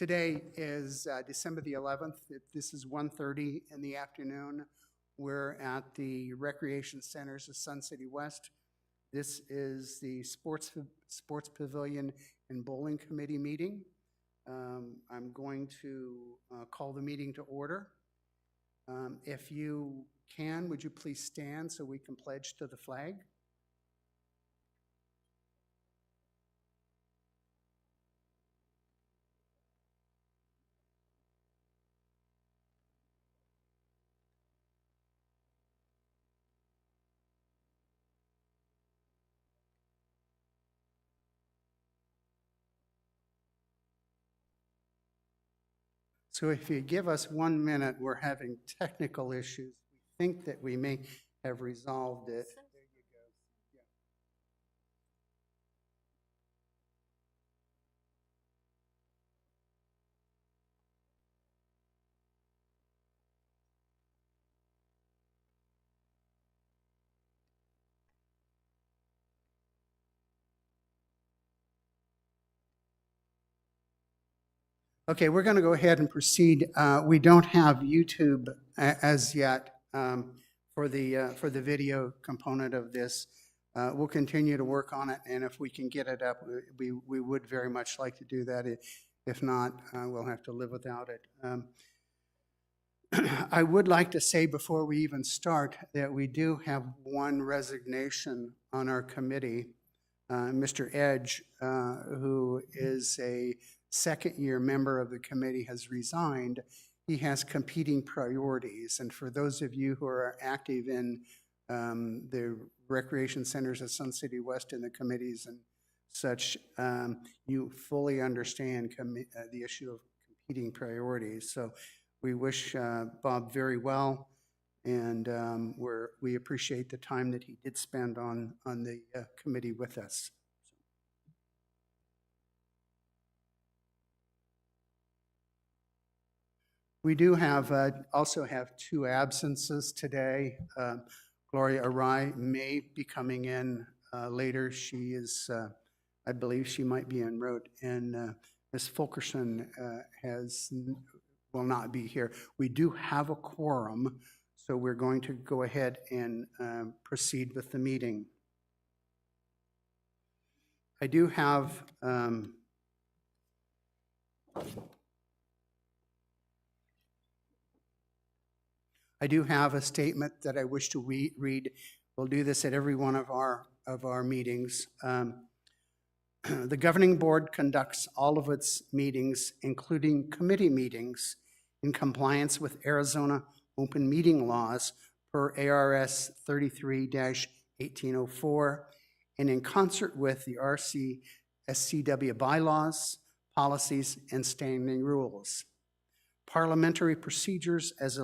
Today is December the 11th. This is 1:30 in the afternoon. We're at the Recreation Centers of Sun City West. This is the Sports Pavilion and Bowling Committee meeting. I'm going to call the meeting to order. If you can, would you please stand so we can pledge to the flag? So if you give us 1 minute, we're having technical issues. We think that we may have resolved it. There you go. Yeah. Okay, we're going to go ahead and proceed. We don't have YouTube as yet for the video component of this. We'll continue to work on it, and if we can get it up, we would very much like to do that. If not, we'll have to live without it. I would like to say before we even start that we do have one resignation on our committee. Mr. Edge, who is a second-year member of the committee, has resigned. He has competing priorities, and for those of you who are active in the recreation centers at Sun City West and the committees and such, you fully understand the issue of competing priorities. So we wish Bob very well, and we appreciate the time that he did spend on the committee with us. We do have also have two absences today. Gloria Arai may be coming in later. She is, I believe she might be en route, and Ms. Fulkerson will not be here. We do have a quorum, so we're going to go ahead and proceed with the meeting. I do have a statement that I wish to read. We'll do this at every one of our meetings. The governing board conducts all of its meetings, including committee meetings, in compliance with Arizona open meeting laws per ARS 33-1804, and in concert with the RCSCW bylaws, policies, and standing rules. Parliamentary procedures as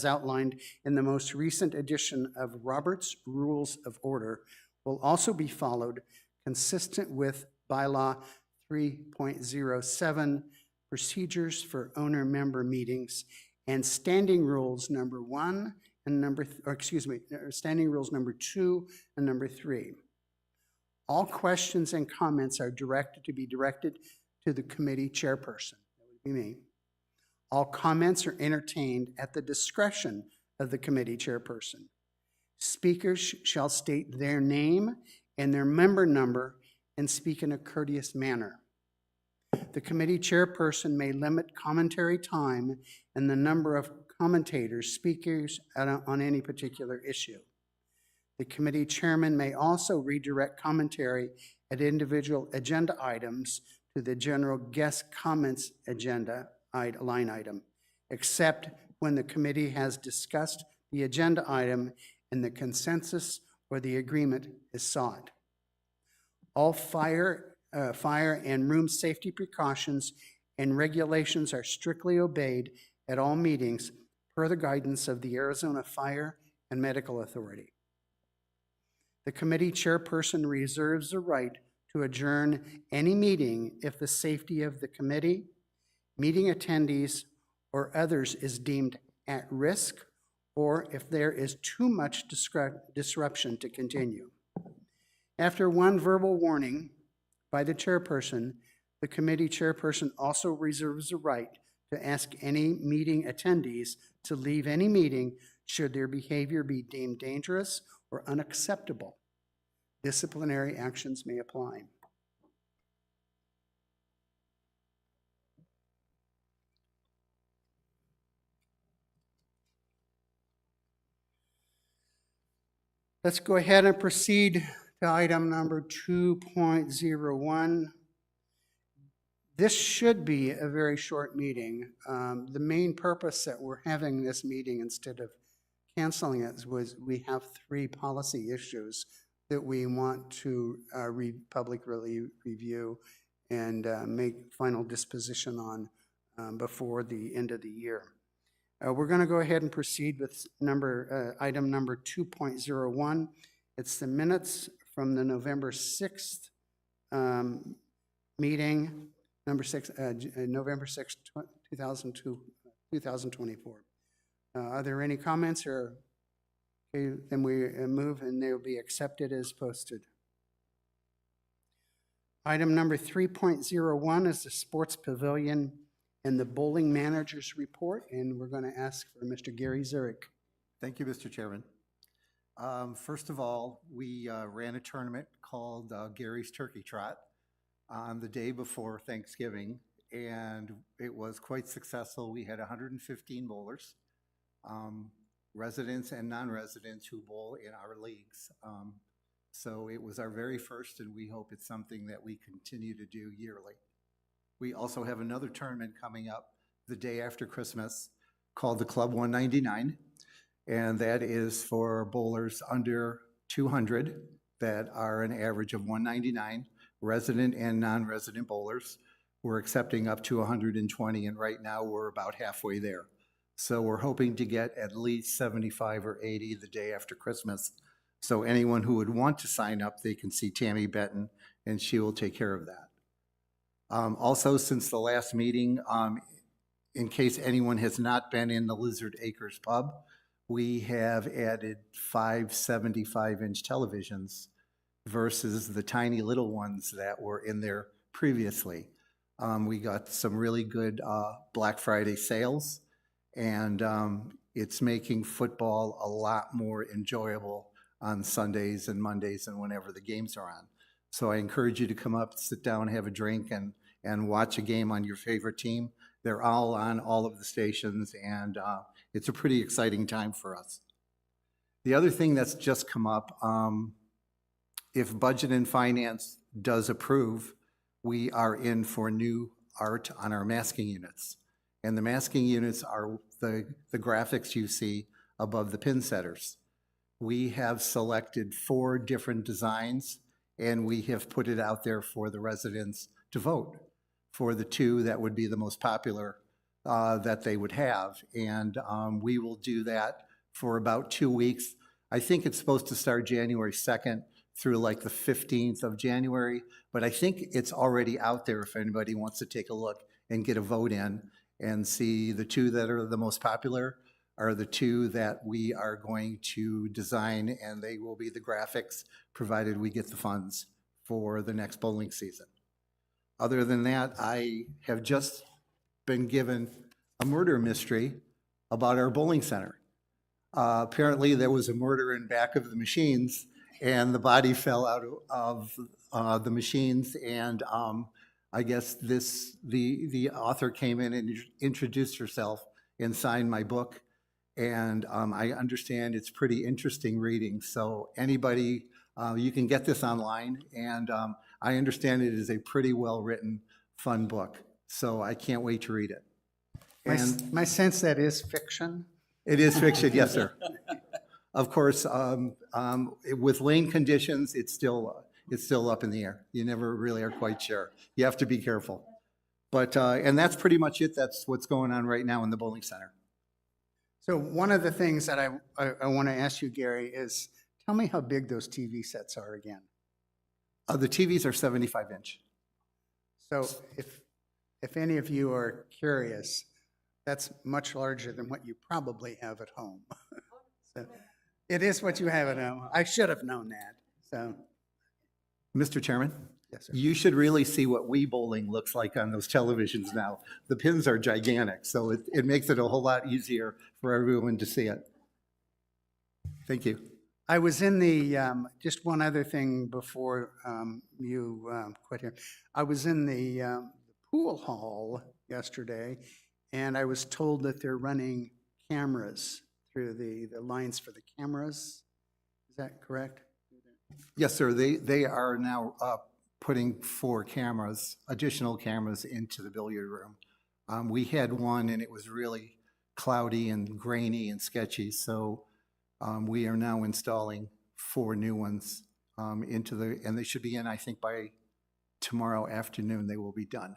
outlined in the most recent edition of Robert's Rules of Order will also be followed, consistent with Bylaw 3.07, Procedures for Owner-Member Meetings, and Standing Rules number 1 and Standing Rules number 2 and number 3. All questions and comments are directed to the committee chairperson. That would be me. All comments are entertained at the discretion of the committee chairperson. Speakers shall state their name and their member number and speak in a courteous manner. The committee chairperson may limit commentary time and the number of commentators, speakers on any particular issue. The committee chairman may also redirect commentary at individual agenda items to the general guest comments agenda line item, except when the committee has discussed the agenda item and the consensus or the agreement is sought. All fire and room safety precautions and regulations are strictly obeyed at all meetings per the guidance of the Arizona Fire and Medical Authority. The committee chairperson reserves the right to adjourn any meeting if the safety of the committee, meeting attendees, or others is deemed at risk, or if there is too much disruption to continue. After one verbal warning by the chairperson, The committee chairperson also reserves the right to ask any meeting attendees to leave any meeting should their behavior be deemed dangerous or unacceptable. Disciplinary actions may apply. Let's go ahead and proceed to item number 2.01. This should be a very short meeting. The main purpose that we're having this meeting instead of canceling it was we have 3 policy issues that we want to publicly review and make final disposition on before the end of the year. We're going to go ahead and proceed with item number 2.01. It's the minutes from the November 6th meeting, November 6th, 2024. Are there any comments? Or okay, then we move and they will be accepted as posted. Item number 3.01 is the Sports Pavilion and the Bowling Manager's Report, and we're going to ask for Mr. Gary Zurich. Thank you, Mr. Chairman. First of all, we ran a tournament called Gary's Turkey Trot on the day before Thanksgiving, and it was quite successful. We had 115 bowlers, residents and non-residents who bowl in our leagues. So it was our very first, and we hope it's something that we continue to do yearly. We also have another tournament coming up the day after Christmas called the Club 199, and that is for bowlers under 200 that are an average of 199, resident and non-resident bowlers. We're accepting up to 120, and right now we're about halfway there. So we're hoping to get at least 75 or 80 the day after Christmas. So anyone who would want to sign up, they can see Tammy Benton, and she will take care of that. Also, since the last meeting, in case anyone has not been in the Lizard Acres pub, we have added 5 75-inch televisions versus the tiny little ones that were in there previously. We got some really good Black Friday sales, and it's making football a lot more enjoyable on Sundays and Mondays and whenever the games are on. So I encourage you to come up, sit down, have a drink, and watch a game on your favorite team. They're all on all of the stations, and it's a pretty exciting time for us. The other thing that's just come up, if Budget and Finance does approve, we are in for new art on our masking units. And the masking units are the graphics you see above the pin setters. We have selected 4 different designs, and we have put it out there for the residents to vote for the 2 that would be the most popular that they would have. And we will do that for about 2 weeks. I think it's supposed to start January 2nd through like the 15th of January, but I think it's already out there if anybody wants to take a look and get a vote in and see the 2 that are the most popular are the 2 that we are going to design, and they will be the graphics provided we get the funds for the next bowling season. Other than that, I have just been given a murder mystery about our bowling center. Apparently there was a murder in back of the machines, and the body fell out of the machines, and I guess the author came in and introduced herself and signed my book. And I understand it's pretty interesting reading. So anybody, you can get this online, and I understand it is a pretty well-written, fun book. So I can't wait to read it. And my sense that is fiction. It is fiction, yes, sir. Of course, with lane conditions, it's still up in the air. You never really are quite sure. You have to be careful. But and that's pretty much it. That's what's going on right now in the bowling center. So one of the things that I want to ask you, Gary, is tell me how big those TV sets are again. The TVs are 75-inch. So if any of you are curious, that's much larger than what you probably have at home. So it is what you have at home. I should have known that. So, Mr. Chairman? Yes, sir. You should really see what Wii bowling looks like on those televisions now. The pins are gigantic, so it makes it a whole lot easier for everyone to see it. Thank you. I was in the, just one other thing before you quit here. I was in the pool hall yesterday, and I was told that they're running cameras through the lines for the cameras. Is that correct? Yes, sir. They are now putting 4 cameras, additional cameras into the billiard room. We had one and it was really cloudy and grainy and sketchy, so we are now installing 4 new ones and they should be in, I think, by tomorrow afternoon they will be done.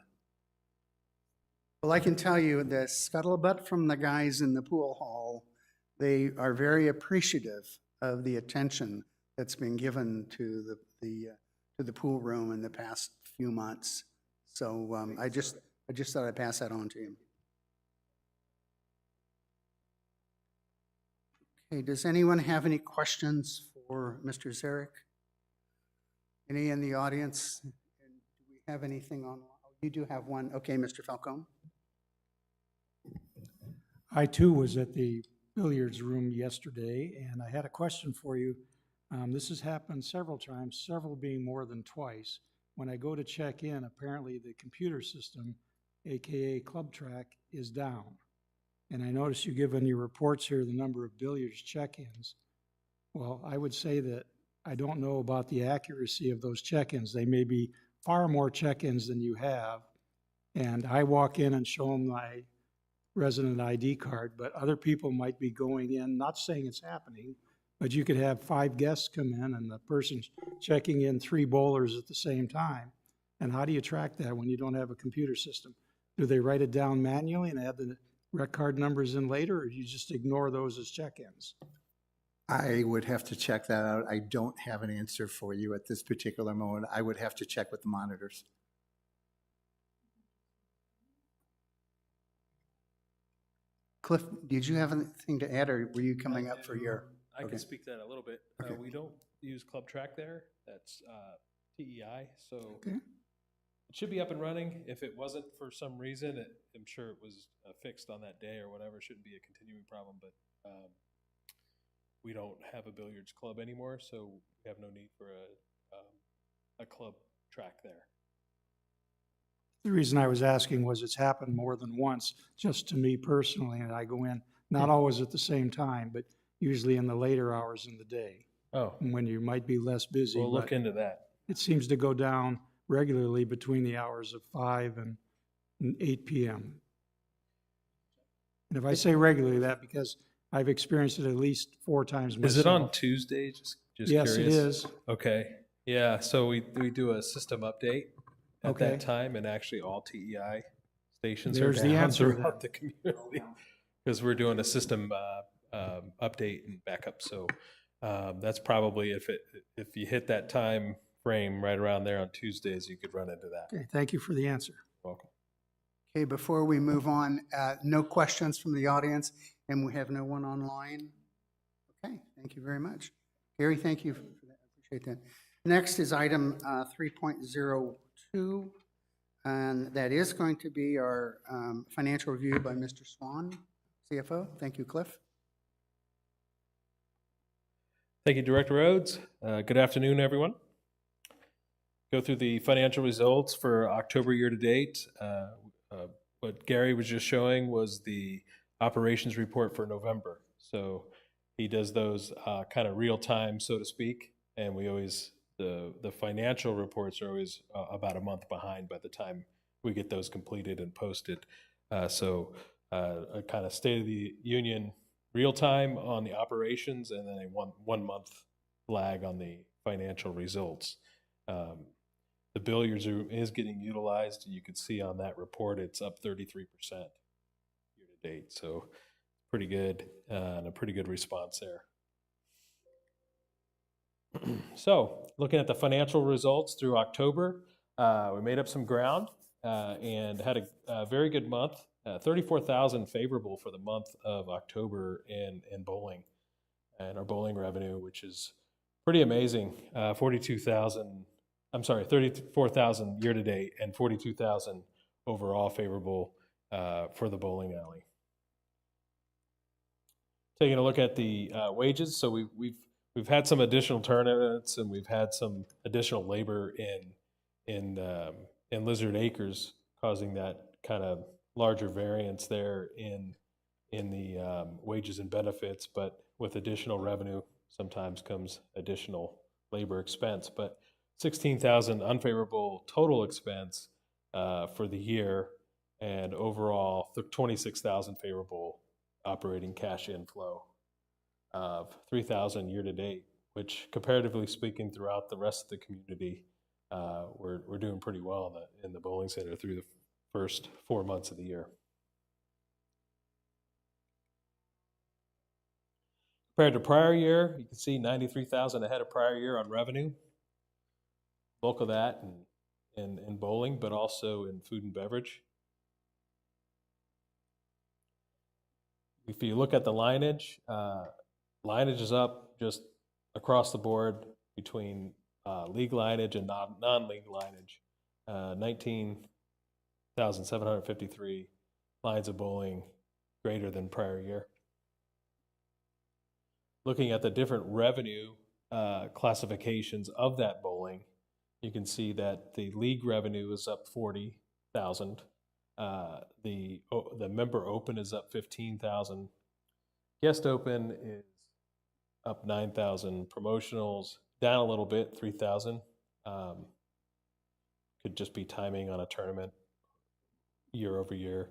Well, I can tell you the scuttlebutt from the guys in the pool hall, they are very appreciative of the attention that's been given to the pool room in the past few months. So I just thought I'd pass that on to you. Okay, does anyone have any questions for Mr. Zarek? Any in the audience? And do we have anything on? Oh, you do have one. Okay, Mr. Falcone. I too was at the billiards room yesterday, and I had a question for you. This has happened several times, several being more than twice. When I go to check in, apparently the computer system, AKA Club Track, is down. And I notice you give in your reports here the number of billiards check-ins. Well, I would say that I don't know about the accuracy of those check-ins. They may be far more check-ins than you have. And I walk in and show them my resident ID card, but other people might be going in, not saying it's happening, but you could have 5 guests come in and the person's checking in 3 bowlers at the same time. And how do you track that when you don't have a computer system? Do they write it down manually and add the rec card numbers in later, or do you just ignore those as check-ins? I would have to check that out. I don't have an answer for you at this particular moment. I would have to check with the monitors. Cliff, did you have anything to add, or were you coming up for your? I Okay. can speak to that a little bit. Okay. We don't use Club Track there. That's TEI, so Okay. it should be up and running. If it wasn't for some reason, I'm sure it was fixed on that day or whatever. It shouldn't be a continuing problem, but we don't have a billiards club anymore, so we have no need for a club track there. The reason I was asking was it's happened more than once, just to me personally, and I go in, not always at the same time, but usually in the later hours in the day, Oh, when you might be less busy. we'll look but into that. it seems to go down regularly between the hours of 5 and 8 p.m. And if I say regularly, that because I've experienced it at least 4 times myself. Is it on Tuesday? Just Yes, curious. it is. Okay. Yeah, so we do a system update at Okay. that time, and actually all TEI stations There's are the down answer throughout the community because we're doing a system update and backup. So that's probably if you hit that time frame right around there on Tuesdays, you could run into that. Okay, thank you for the answer. Welcome. Okay, before we move on, no questions from the audience, and we have no one online? Okay, thank you very much. Gary, thank you for that. I appreciate that. Next is item 3.02, and that is going to be our financial review by Mr. Swan, CFO. Thank you, Cliff. Thank you, Director Rhodes. Good afternoon, everyone. Go through the financial results for October year-to-date. What Gary was just showing was the operations report for November. So he does those kind of real time, so to speak, and we always, the financial reports are always about a month behind by the time we get those completed and posted. So a kind of State of the Union real time on the operations, and then a one month lag on the financial results. The billiards room is getting utilized. You could see on that report it's up 33% year to date. So pretty good and a pretty good response there. So looking at the financial results through October, we made up some ground and had a very good month. 34,000 favorable for the month of October in bowling, and our bowling revenue, which is pretty amazing. 42,000 I'm sorry, 34,000 year-to-date and 42,000 overall favorable for the bowling alley. Taking a look at the wages, so we've had some additional tournaments and we've had some additional labor in Lizard Acres, causing that kind of larger variance there in the wages and benefits. But with additional revenue, sometimes comes additional labor expense. But 16,000 unfavorable total expense for the year, and overall 26,000 favorable operating cash inflow of 3,000 year to date, which comparatively speaking throughout the rest of the community, we're doing pretty well in the bowling center through the first 4 months of the year. Compared to prior year, you can see 93,000 ahead of prior year on revenue. Bulk of that in bowling, but also in food and beverage. If you look at the lineage, lineage is up just across the board between league lineage and non-league lineage. 19,753 lines of bowling greater than prior year. Looking at the different revenue classifications of that bowling, you can see that the league revenue is up 40,000. The member open is up 15,000. Guest open is up 9,000. Promotionals down a little bit, 3,000. Could just be timing on a tournament year over year.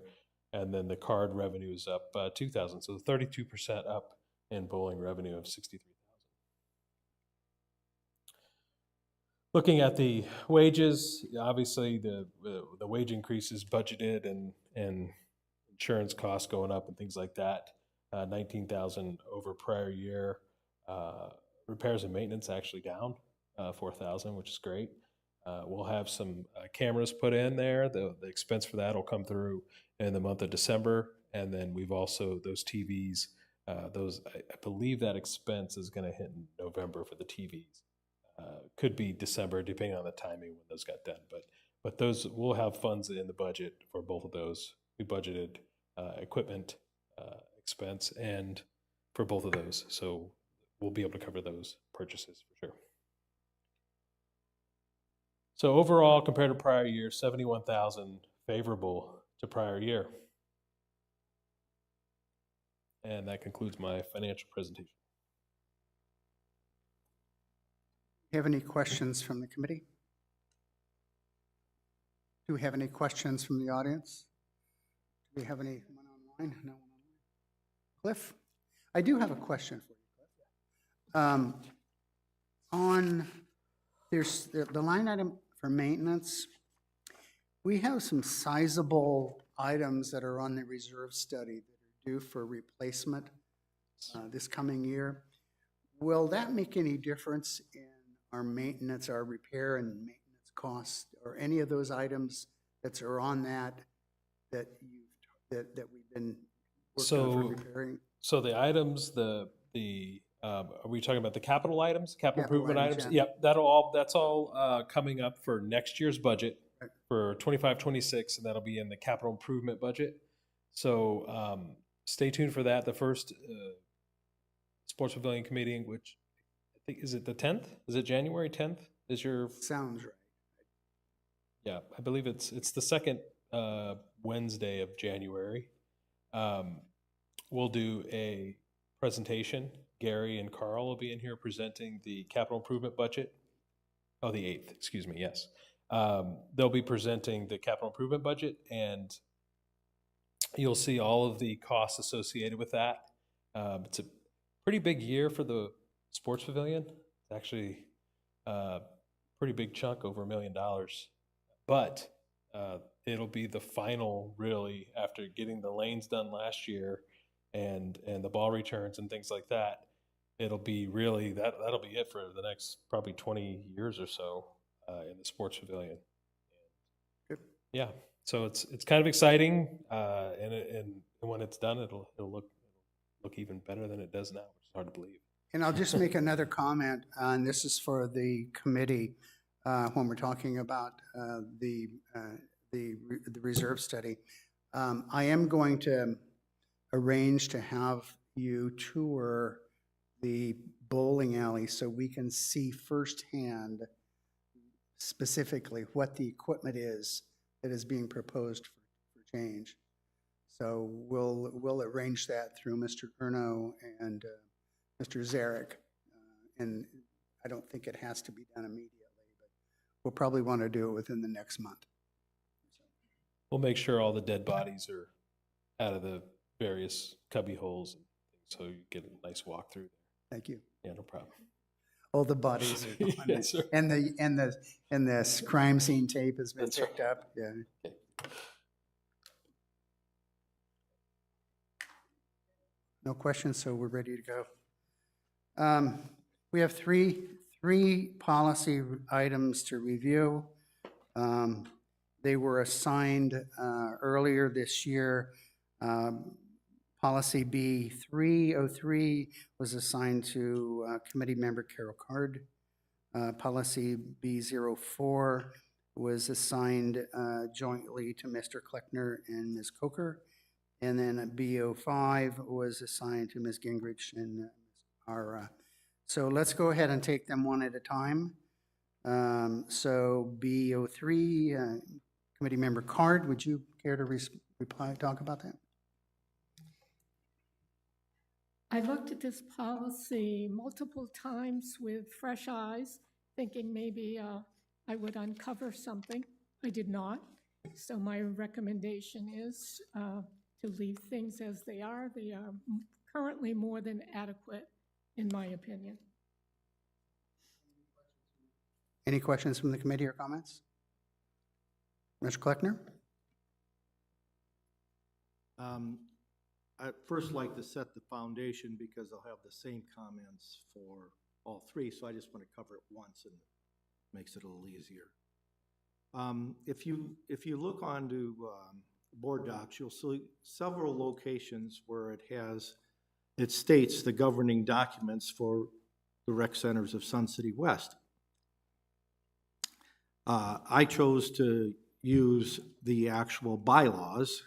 And then the card revenue is up 2,000. So 32% up in bowling revenue of 63,000. Looking at the wages, obviously the wage increase is budgeted and insurance costs going up and things like that. 19,000 over prior year. Repairs and maintenance actually down 4,000, which is great. We'll have some cameras put in there. The expense for that will come through in the month of December, and then we've also those TVs. I believe that expense is going to hit in November for the TVs. Could be December, depending on the timing when those got done. But those, we'll have funds in the budget for both of those. We budgeted equipment expense and for both of those, so we'll be able to cover those purchases for sure. So overall, compared to prior year, 71,000 favorable to prior year. And that concludes my financial presentation. Have any questions from the committee? Do we have any questions from the audience? Do we have anyone online? No one online. Cliff? I do have a question for you, Cliff. There's the line item for maintenance. We have some sizable items that are on the reserve study that are due for replacement this coming year. Will that make any difference in our maintenance, our repair and maintenance costs, or any of those items that are on that we've been working on for repairing? So the items, are we talking about the capital items, capital improvement items? Yeah. Yep, that's all coming up for next year's budget for 25-26, and that'll be in the capital improvement budget. So stay tuned for that. The first Sports Pavilion committee, which I think, is it the 10th? Is it January 10th? Is your... Sounds right. Yeah, I believe it's the second Wednesday of January. We'll do a presentation. Gary and Carl will be in here presenting the capital improvement budget. Oh, the 8th, excuse me, yes. They'll be presenting the capital improvement budget, and you'll see all of the costs associated with that. It's a pretty big year for the Sports Pavilion. It's actually a pretty big chunk, over $1 million. But it'll be the final, really, after getting the lanes done last year and the ball returns and things like that. It'll be really, that'll be it for the next probably 20 years or so in the Sports Pavilion. Good. Yeah, so it's kind of exciting, and when it's done, it'll look even better than it does now, which is hard to believe. And I'll just make another comment, and this is for the committee. when we're talking about the reserve study. I am going to arrange to have you tour the bowling alley so we can see firsthand specifically what the equipment is that is being proposed for change. So we'll arrange that through Mr. Erno and Mr. Zarek. And I don't think it has to be done immediately, but we'll probably want to do it within the next month. We'll make sure all the dead bodies are out of the various cubby holes, so you get a nice walk through. Thank you. Yeah, no problem. All the bodies are gone. Yes, sir. And the crime scene tape has been That's picked up. Yeah. Okay. No questions, so we're ready to go. We have three policy items to review. They were assigned earlier this year. Policy B303 was assigned to committee member Carol Card. Policy B04 was assigned jointly to Mr. Kleckner and Ms. Coker. And then B05 was assigned to Ms. Gingrich and Ms. Ara. So let's go ahead and take them one at a time. So B03, committee member Card, would you care to talk about that? I looked at this policy multiple times with fresh eyes, thinking maybe I would uncover something. I did not. So my recommendation is to leave things as they are. They are currently more than adequate, in my opinion. Any questions from the committee or comments? Mr. Kleckner? I'd first like to set the foundation because I'll have the same comments for all three, so I just want to cover it once and it makes it a little easier. If you look onto board docs, you'll see several locations where it states the governing documents for the rec centers of Sun City West. I chose to use the actual bylaws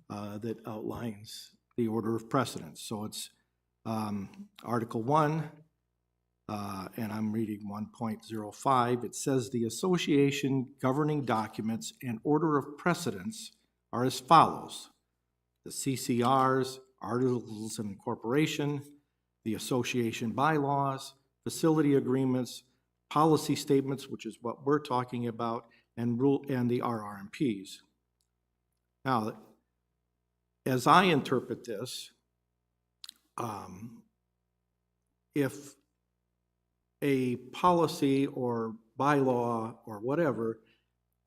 that outlines the order of precedence. So it's Article 1, and I'm reading 1.05. It says the association governing documents and order of precedence are as follows: the CCRs, articles of incorporation, the association bylaws, facility agreements, policy statements, which is what we're talking about, and the RRMPs. Now, as I interpret this, if a policy or bylaw or whatever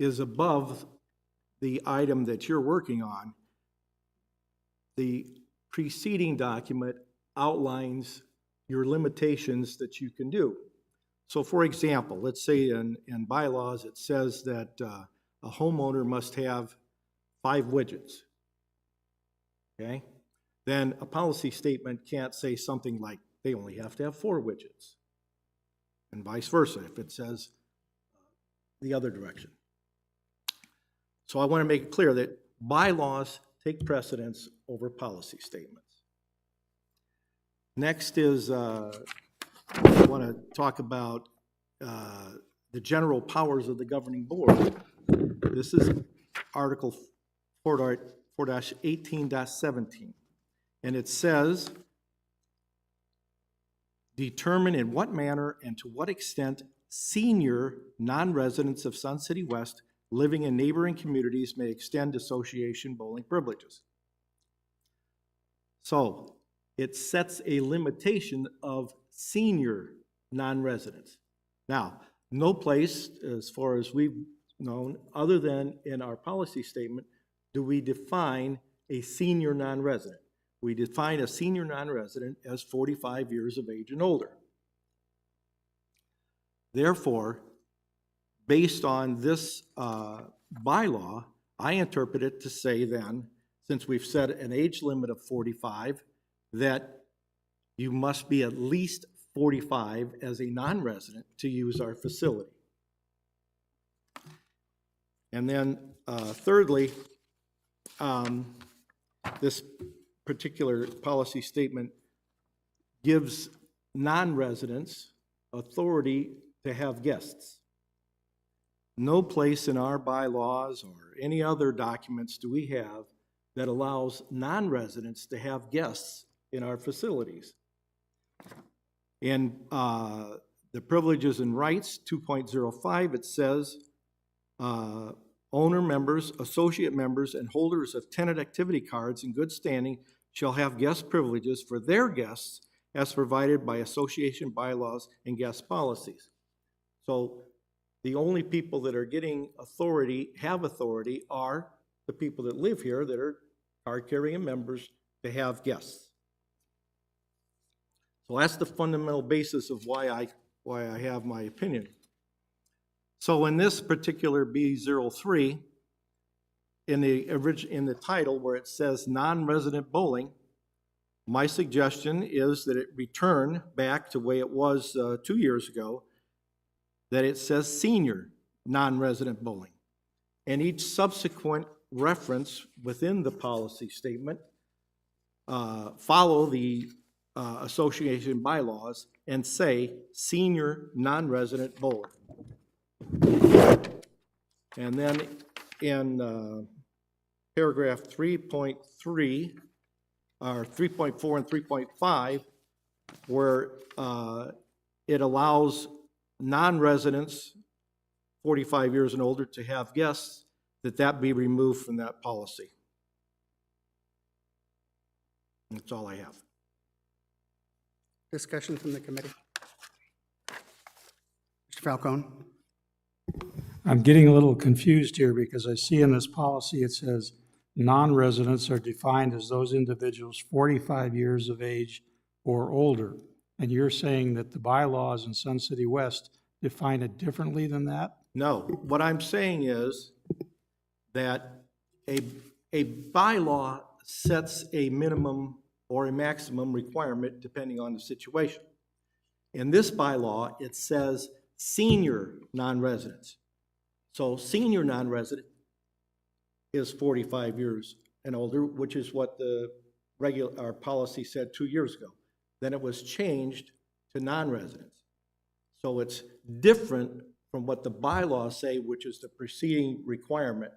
is above the item that you're working on, the preceding document outlines your limitations that you can do. So for example, let's say in bylaws it says that a homeowner must have 5 widgets. Okay? Then a policy statement can't say something like they only have to have 4 widgets, and vice versa if it says the other direction. So I want to make it clear that bylaws take precedence over policy statements. Next is I want to talk about the general powers of the governing board. This is Article 4-18.17, and it says, determine in what manner and to what extent senior non-residents of Sun City West living in neighboring communities may extend association bowling privileges. So it sets a limitation of senior non-residents. Now, no place, as far as we've known, other than in our policy statement, do we define a senior non-resident. We define a senior non-resident as 45 years of age and older. Therefore, based on this bylaw, I interpret it to say then, since we've set an age limit of 45, that you must be at least 45 as a non-resident to use our facility. And then thirdly, this particular policy statement gives non-residents authority to have guests. No place in our bylaws or any other documents do we have that allows non-residents to have guests in our facilities. In the privileges and rights, 2.05, it says, owner members, associate members, and holders of tenant activity cards in good standing shall have guest privileges for their guests as provided by association bylaws and guest policies. So the only people that are getting authority, have authority, are the people that live here that are card-carrying members to have guests. So that's the fundamental basis of why I have my opinion. So in this particular B03, in the title where it says non-resident bowling, my suggestion is that it return back to the way it was 2 years ago, that it says senior non-resident bowling. And each subsequent reference within the policy statement follow the association bylaws and say senior non-resident bowler. And then in paragraph 3.3, or 3.4 and 3.5, where it allows non-residents 45 years and older to have guests, that be removed from that policy. That's all I have. Discussion from the committee. Mr. Falcone? I'm getting a little confused here because I see in this policy it says non-residents are defined as those individuals 45 years of age or older. And you're saying that the bylaws in Sun City West define it differently than that? No, what I'm saying is that a bylaw sets a minimum or a maximum requirement depending on the situation. In this bylaw, it says senior non-residents. So senior non-resident is 45 years and older, which is what our policy said 2 years ago. Then it was changed to non-residents. So it's different from what the bylaws say, which is the preceding requirement,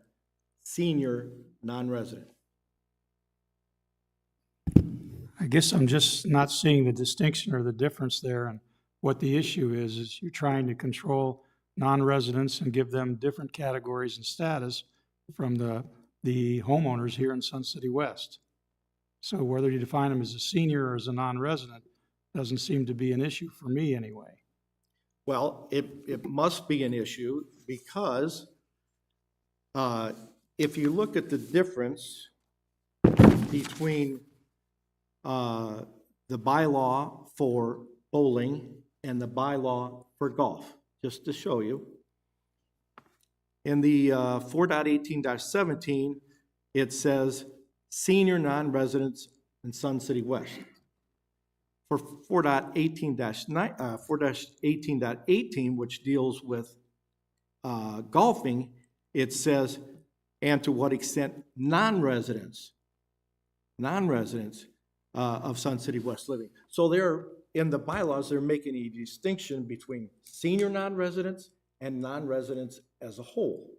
senior non-resident. I guess I'm just not seeing the distinction or the difference there. And what the issue is you're trying to control non-residents and give them different categories and status from the homeowners here in Sun City West. So whether you define them as a senior or as a non-resident doesn't seem to be an issue for me anyway. Well, it must be an issue because if you look at the difference between the bylaw for bowling and the bylaw for golf, just to show you. In the 4.18-17, it says senior non-residents in Sun City West. For 4.18-18, which deals with golfing, it says, and to what extent non-residents of Sun City West living. So they're, in the bylaws, they're making a distinction between senior non-residents and non-residents as a whole.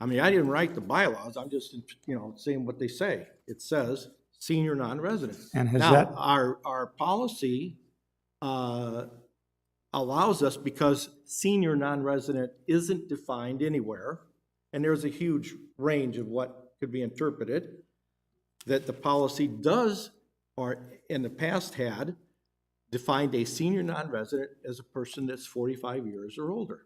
I mean, I didn't write the bylaws, I'm just, saying what they say. It says senior non-residents. And has now, that... our policy allows us, because senior non-resident isn't defined anywhere, and there's a huge range of what could be interpreted, that the policy does, or in the past had, defined a senior non-resident as a person that's 45 years or older.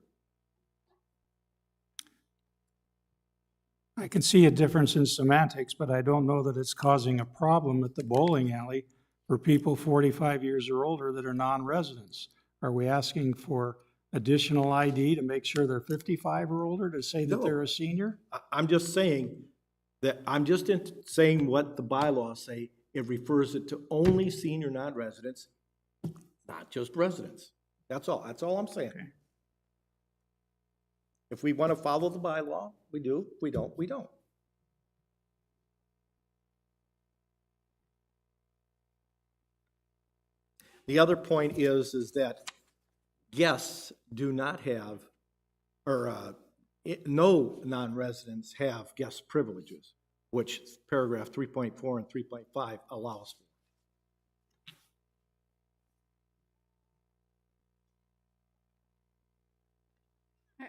I can see a difference in semantics, but I don't know that it's causing a problem at the bowling alley for people 45 years or older that are non-residents. Are we asking for additional ID to make sure they're 55 or older to say that they're a senior? I'm just saying that, saying what the bylaws say. It refers it to only senior non-residents, not just residents. That's all I'm saying. If we want to follow the bylaw, we do. If we don't, we don't. The other point is that guests do not have, or no non-residents have guest privileges, which paragraph 3.4 and 3.5 allows for.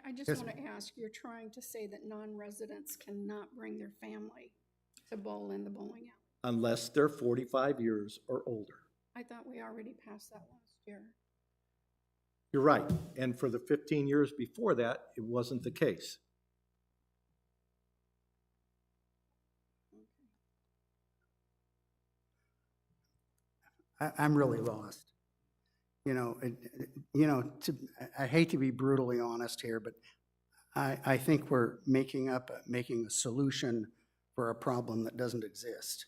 I just Yes, want to ask, you're trying to say that non-residents cannot bring their family to bowl in the bowling alley? Unless they're 45 years or older. I thought we already passed that last year. You're right. And for the 15 years before that, it wasn't the case. I'm really lost. I hate to be brutally honest here, but I think we're making a solution for a problem that doesn't exist.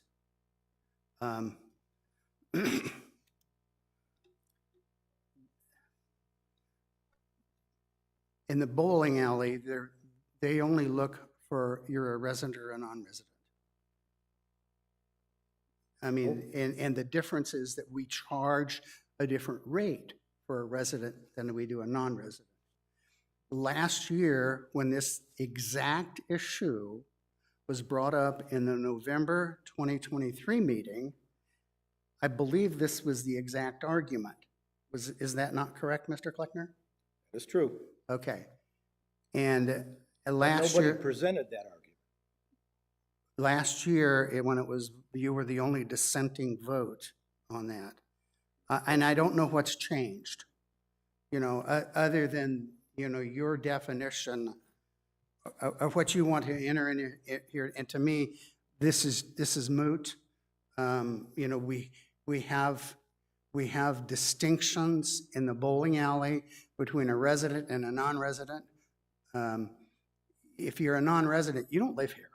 In the bowling alley, they only look for you're a resident or a non-resident. I mean, and the difference is that we charge a different rate for a resident than we do a non-resident. Last year, when this exact issue was brought up in the November 2023 meeting, I believe this was the exact argument. Is that not correct, Mr. Kleckner? It's true. Okay. And last Nobody year, presented that argument. last year, when it was, you were the only dissenting vote on that. And I don't know what's changed, other than, your definition of what you want to enter in here. And to me, this is moot. We have distinctions in the bowling alley between a resident and a non-resident. If you're a non-resident, you don't live here.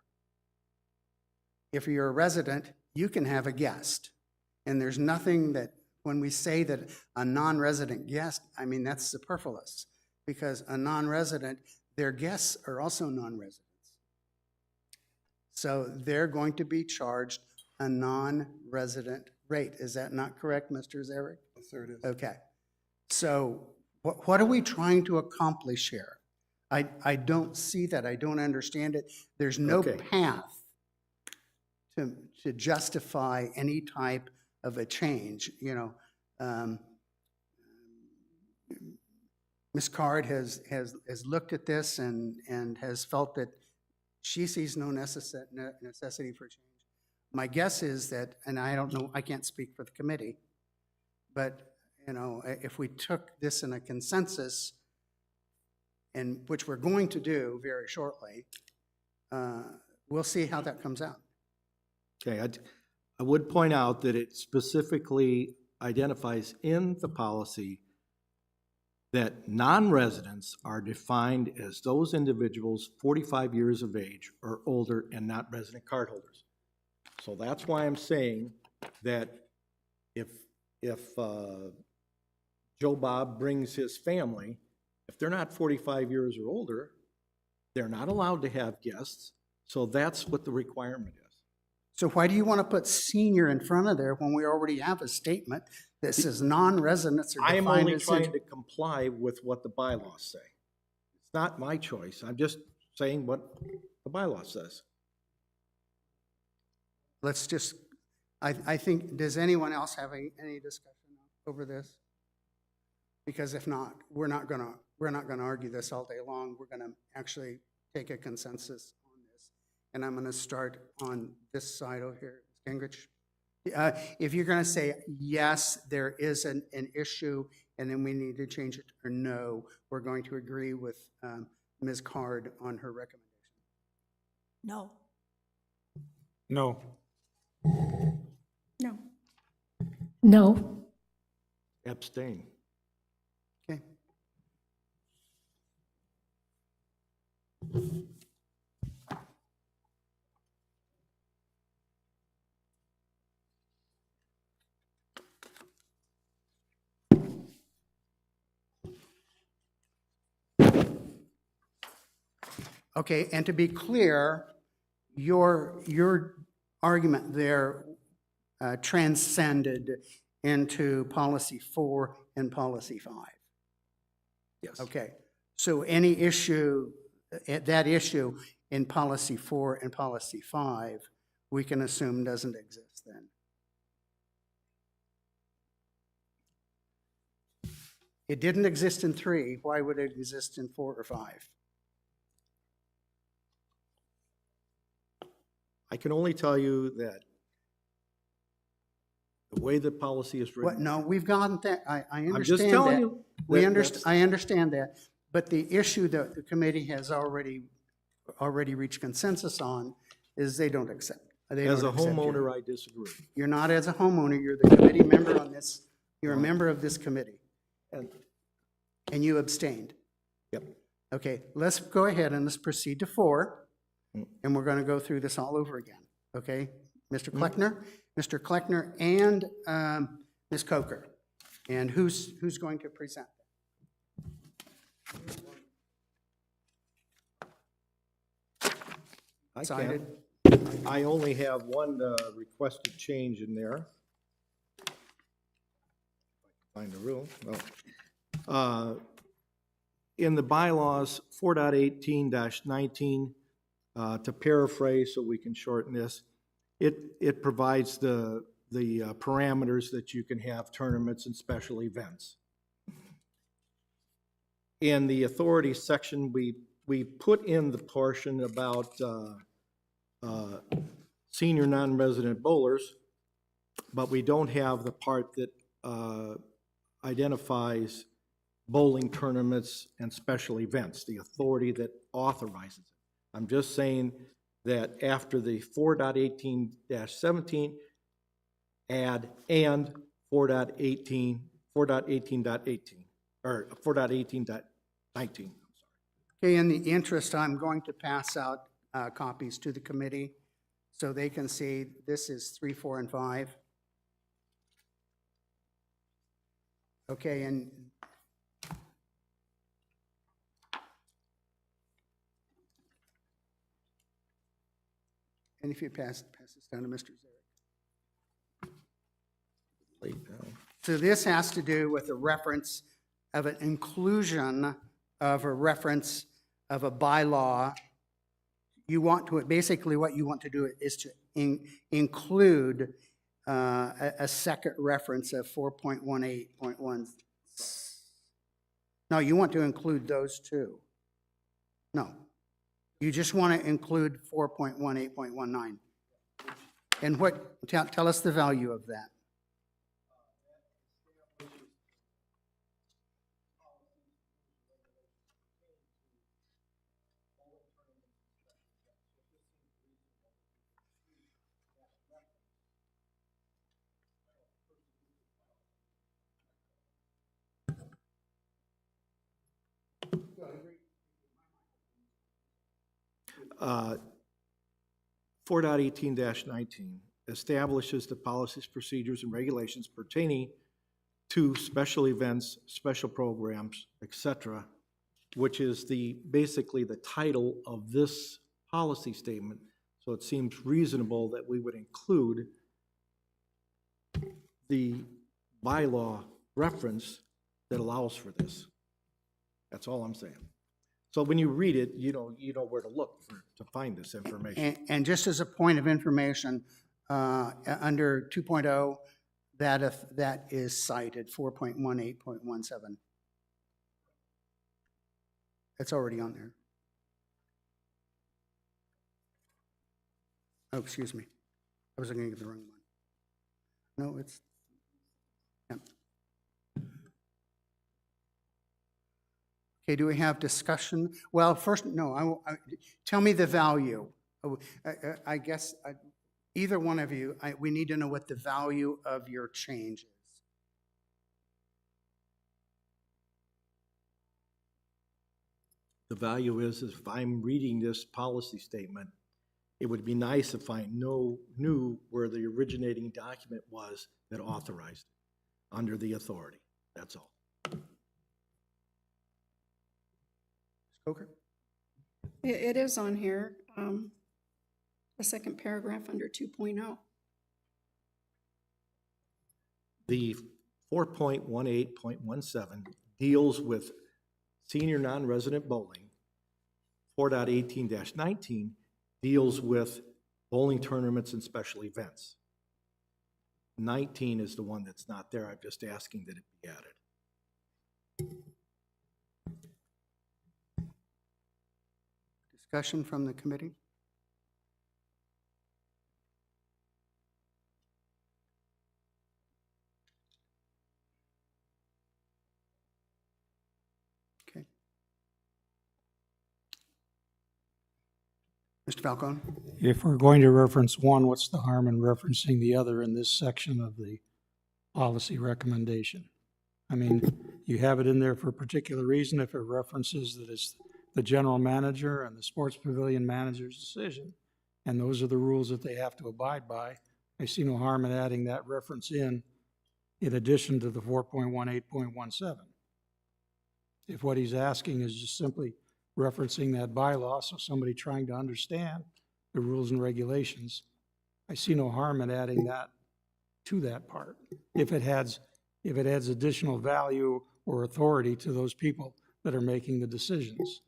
If you're a resident, you can have a guest. And there's nothing that, when we say that a non-resident guest, I mean, that's superfluous, because a non-resident, their guests are also non-residents. So they're going to be charged a non-resident rate. Is that not correct, Mr. Zarek? Yes, sir, it is. Okay. So what are we trying to accomplish here? I don't see that. I don't understand it. There's no Okay. path to justify any type of a change. Ms. Card has looked at this and has felt that she sees no necessity for change. My guess is that, and I don't know, I can't speak for the committee, but if we took this in a consensus, and which we're going to do very shortly, we'll see how that comes out. Okay, I would point out that it specifically identifies in the policy that non-residents are defined as those individuals 45 years of age or older and not resident card holders. So that's why I'm saying that if Joe Bob brings his family, if they're not 45 years or older, they're not allowed to have guests. So that's what the requirement is. So why do you want to put senior in front of there when we already have a statement that says non-residents are I am defined only as... trying to comply with what the bylaws say. It's not my choice. I'm just saying what the bylaw says. Let's just, I think, does anyone else have any discussion over this? Because if not, we're not gonna argue this all day long. We're gonna actually take a consensus on this. And I'm gonna start on this side over here, Gingrich. If you're gonna say, yes, there is an issue, and then we need to change it, or no, we're going to agree with Ms. Card on her recommendation. No. No. No. No. Abstain. Okay. Okay, and to be clear, your argument there transcended into policy 4 and policy 5. Yes. Okay, so any issue, that issue in policy 4 and policy 5, we can assume doesn't exist then. It didn't exist in 3, why would it exist in 4 or 5? I can only tell you that the way the policy is What, written. no, we've gotten that, I I'm understand just telling that. you. I understand that, but the issue that the committee has already reached consensus on is they don't accept. They As a don't accept your- homeowner, I disagree. You're not as a homeowner, you're the committee member on this, you're a member of this committee, and you abstained. Yep. Okay, let's go ahead and let's proceed to 4, and we're gonna go through this all over again, okay? Mr. Kleckner, and Ms. Coker. And who's going to present? I Excited? can. I only have one requested change in there. Find the rule. In the bylaws, 4.18-19, to paraphrase so we can shorten this, it provides the parameters that you can have tournaments and special events. In the authority section, we put in the portion about senior non-resident bowlers, but we don't have the part that identifies bowling tournaments and special events, the authority that authorizes it. I'm just saying that after the 4.18-17, add and 4.18.18, or 4.18.19. Okay, in the interest, I'm going to pass out copies to the committee so they can see this is 3, 4, and 5. Okay, and if you pass this down to Mr. Zarek. Late now. So this has to do with a reference of an inclusion of a reference of a bylaw. You want to, basically what you want to do is to include a second reference of 4.18.1. No, you want to include those two. No, you just want to include 4.18.19. And what, tell us the value of that. Uh, 4.18-19 establishes the policies, procedures, and regulations pertaining to special events, special programs, etc., which is basically the title of this policy statement. So it seems reasonable that we would include the bylaw reference that allows for this. That's all I'm saying. So when you read it, you know where to look to find this information. And just as a point of information, under 2.0, that is cited, 4.18.17. It's already on there. Oh, excuse me. I was looking at the wrong one. No, it's, yeah. Okay, do we have discussion? Well, first, no, tell me the value. I guess either one of you, we need to know what the value of your change is. The value is if I'm reading this policy statement, it would be nice if I knew where the originating document was that authorized it under the authority. That's all. Coker? It is on here, the second paragraph under 2.0. The 4.18.17 deals with senior non-resident bowling. 4.18-19 deals with bowling tournaments and special events. 19 is the one that's not there. I'm just asking that it be added. Discussion from the committee? Okay. Mr. Falcone? If we're going to reference one, what's the harm in referencing the other in this section of the policy recommendation? I mean, you have it in there for a particular reason. If it references that it's the general manager and the sports pavilion manager's decision, and those are the rules that they have to abide by, I see no harm in adding that reference in addition to the 4.18.17. If what he's asking is just simply referencing that bylaw, so somebody trying to understand the rules and regulations, I see no harm in adding that to that part. If it adds additional value or authority to those people that are making the decisions.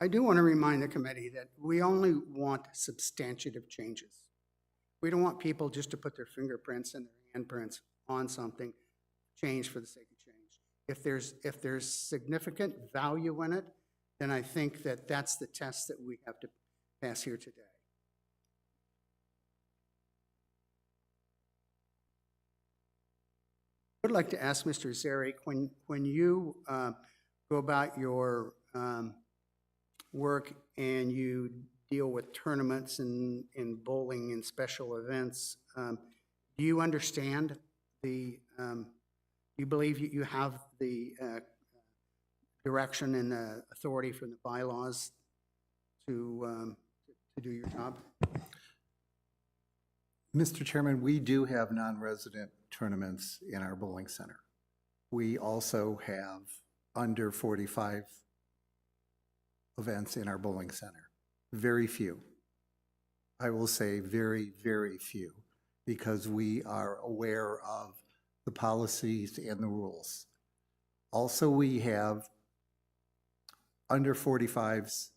I do want to remind the committee that we only want substantive changes. We don't want people just to put their fingerprints and their handprints on something, change for the sake of change. If there's significant value in it, then I think that that's the test that we have to pass here today. I would like to ask Mr. Zarek, when you go about your work and you deal with tournaments and bowling and special events, do you understand do you believe you have the direction and the authority from the bylaws to do your job? Mr. Chairman, we do have non-resident tournaments in our bowling center. We also have under 45 events in our bowling center. Very few. I will say very, very few, because we are aware of the policies and the rules. Also, we have under 45s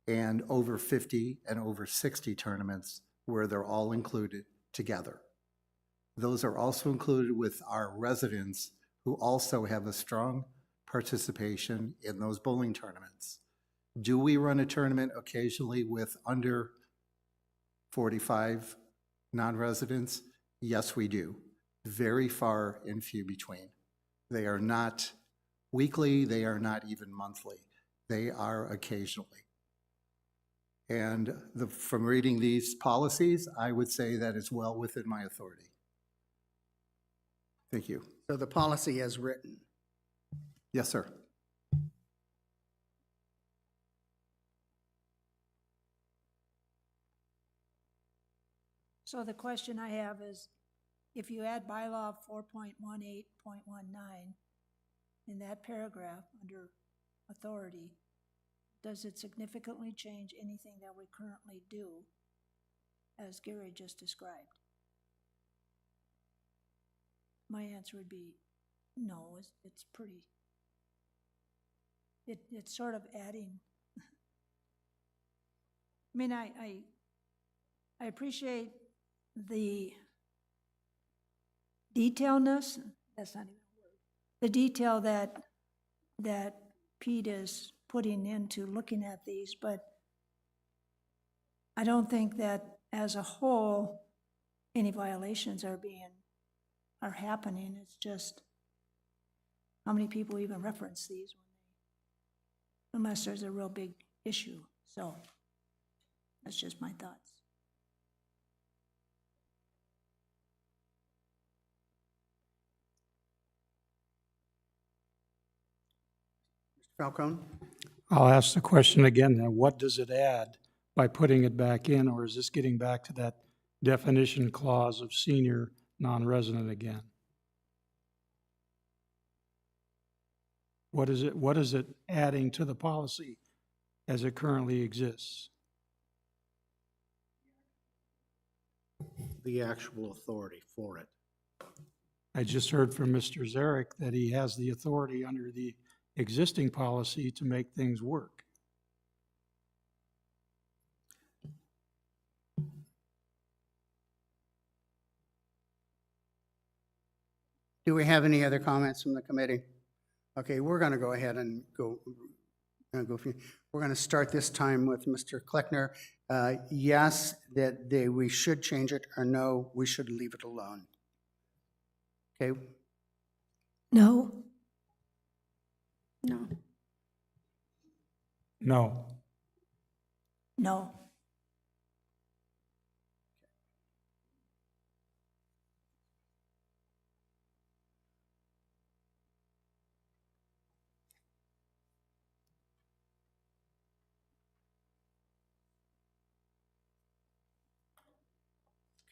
and over 50 and over 60 tournaments where they're all included together. Those are also included with our residents who also have a strong participation in those bowling tournaments. Do we run a tournament occasionally with under 45 non-residents? Yes, we do. Very far and few between. They are not weekly, they are not even monthly. They are occasionally. And from reading these policies, I would say that is well within my authority. Thank you. So the policy as written. Yes, sir. So the question I have is, if you add bylaw 4.18.19 in that paragraph under authority, does it significantly change anything that we currently do, as Gary just described? My answer would be no. It's pretty, it's sort of adding. I mean, I appreciate the detailedness, that's not even a word, the detail that Pete is putting into looking at these, but I don't think that as a whole any violations are happening. It's just how many people even reference these unless there's a real big issue. So that's just my thoughts. Falcone? I'll ask the question again then. What does it add by putting it back in, or is this getting back to that definition clause of senior non-resident again? What is it adding to the policy as it currently exists? The actual authority for it. I just heard from Mr. Zarek that he has the authority under the existing policy to make things work. Do we have any other comments from the committee? Okay, we're going to go ahead and we're going to start this time with Mr. Kleckner. Yes, that we should change it, or no, we should leave it alone. Okay, No? No. No. No.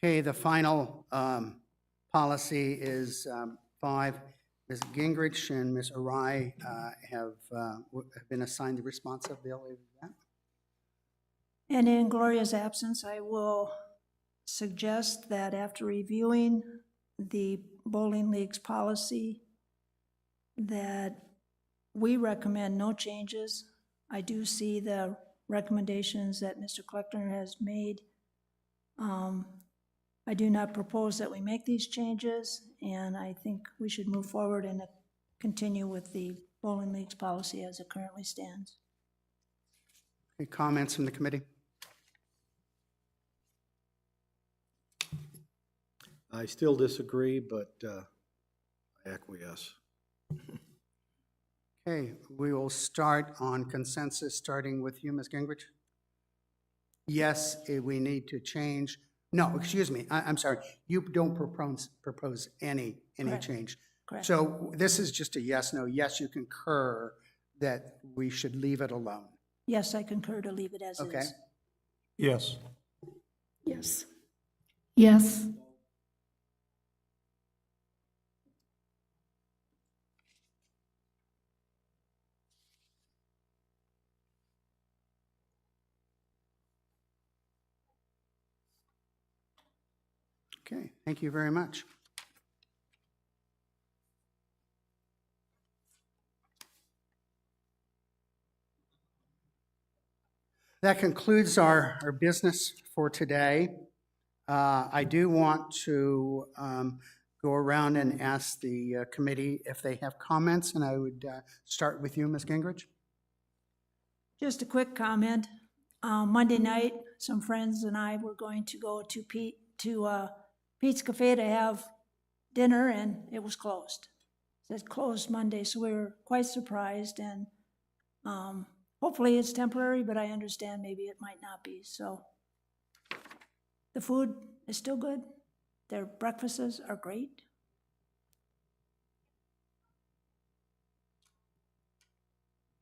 okay, the final policy is 5. Ms. Gingrich and Ms. Arai have been assigned the responsibility of that. And in Gloria's absence, I will suggest that after reviewing the bowling league's policy, that we recommend no changes. I do see the recommendations that Mr. Kleckner has made. I do not propose that we make these changes, and I think we should move forward and continue with the bowling league's policy as it currently stands. Any comments from the committee? I still disagree, but I acquiesce. Okay, we will start on consensus, starting with you, Ms. Gingrich. Yes, we need to change. No, excuse me, I'm sorry. You don't propose any Correct. change. Correct. So this is just a yes, no. Yes, you concur that we should leave it alone. Yes, I concur to leave it as Okay. is. Yes. Yes. Yes. Okay, thank you very much. That concludes our business for today. I do want to go around and ask the committee if they have comments, and I would start with you, Ms. Gingrich. Just a quick comment. Monday night, some friends and I were going to go to Pete's Cafe to have dinner, and it was closed. It said closed Monday, so we were quite surprised, and hopefully it's temporary, but I understand maybe it might not be. So the food is still good. Their breakfasts are great.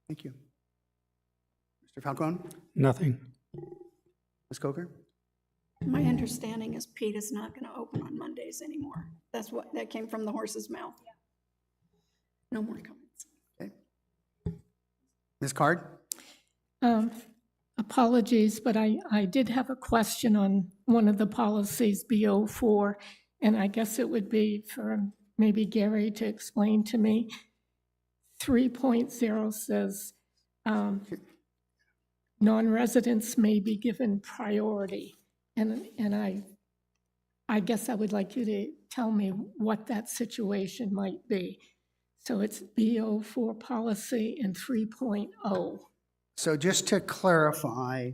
Thank you. Mr. Falcone? Nothing. Ms. Coker? My understanding is Pete is not going to open on Mondays anymore. That came from the horse's mouth. No more comments. Okay. Ms. Card? Apologies, but I did have a question on one of the policies, BO4, and I guess it would be for maybe Gary to explain to me. 3.0 says non-residents may be given priority, and I guess I would like you to tell me what that situation might be. So it's BO4 policy and 3.0. So just to clarify,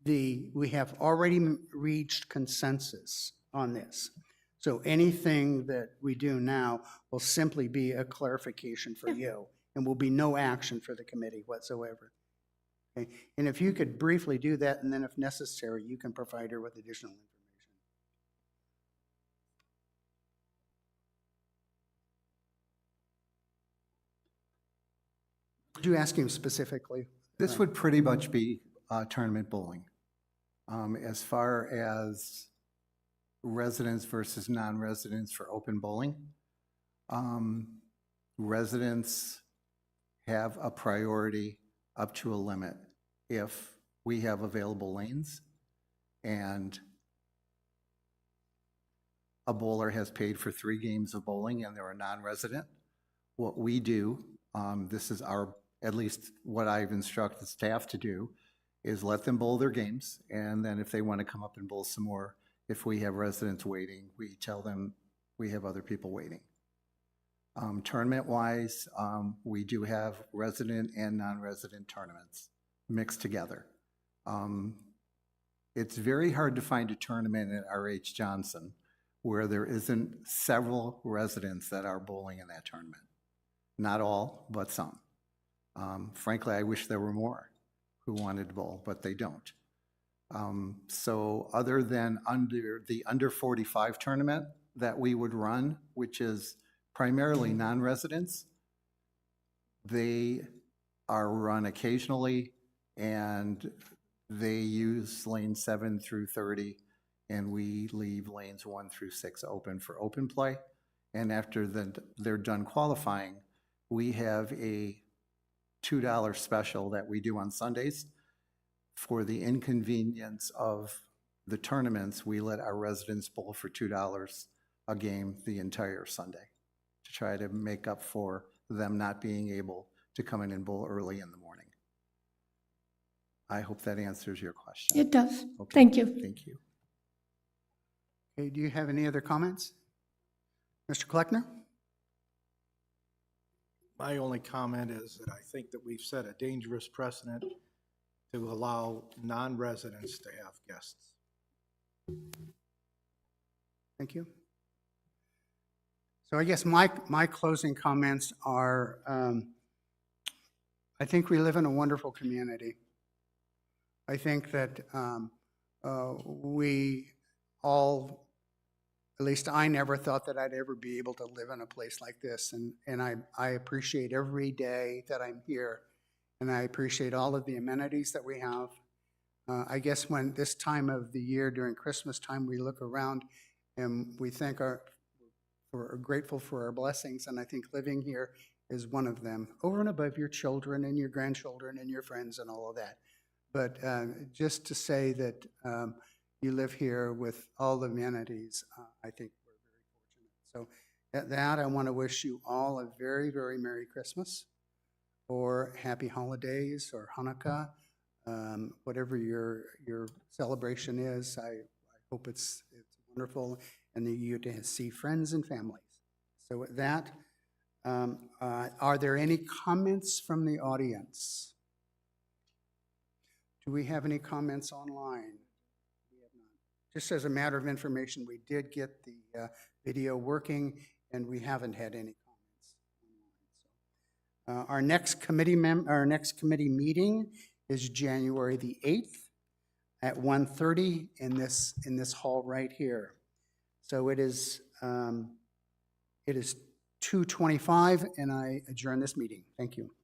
we have already reached consensus on this. So anything that we do now will simply be a clarification for you, and will be no action for the committee whatsoever. Okay? And if you could briefly do that, and then if necessary, you can provide her with additional information. Could you ask him specifically? This would pretty much be tournament bowling. As far as residents versus non-residents for open bowling, residents have a priority up to a limit. if we have available lanes and a bowler has paid for 3 games of bowling and they're a non-resident, what we do, this is our, at least what I've instructed staff to do, is let them bowl their games, and then if they want to come up and bowl some more, if we have residents waiting, we tell them we have other people waiting. Tournament-wise, we do have resident and non-resident tournaments mixed together. It's very hard to find a tournament at R.H. Johnson where there isn't several residents that are bowling in that tournament. Not all, but some. Frankly, I wish there were more who wanted to bowl, but they don't. So other than the under 45 tournament that we would run, which is primarily non-residents, they are run occasionally, and they use lanes 7 through 30, and we leave lanes 1 through 6 open for open play. And after they're done qualifying, we have a $2 special that we do on Sundays. For the inconvenience of the tournaments, we let our residents bowl for $2 a game the entire Sunday to try to make up for them not being able to come in and bowl early in the morning. I hope that answers your question. It does. Okay. Thank you. Thank you. Okay, do you have any other comments? Mr. Kleckner? My only comment is that I think that we've set a dangerous precedent to allow non-residents to have guests. Thank you. So I guess my closing comments are, I think we live in a wonderful community. I think that we all, at least I never thought that I'd ever be able to live in a place like this. And I appreciate every day that I'm here. And I appreciate all of the amenities that we have. I guess when this time of the year, during Christmas time, we look around and we thank we're grateful for our blessings. And I think living here is one of them, over and above your children and your grandchildren and your friends and all of that. But just to say that you live here with all the amenities, I think we're very fortunate. So at that, I want to wish you all a very, very Merry Christmas, or Happy Holidays, or Hanukkah, whatever your celebration is. I hope it's wonderful, and that you get to see friends and families. So with that, are there any comments from the audience? Do we have any comments online? We have none. Just as a matter of information, we did get the video working, and we haven't had any comments online. So, our next committee meeting is January the 8th at 1:30 in this hall right here. So it is 2:25, and I adjourn this meeting. Thank you.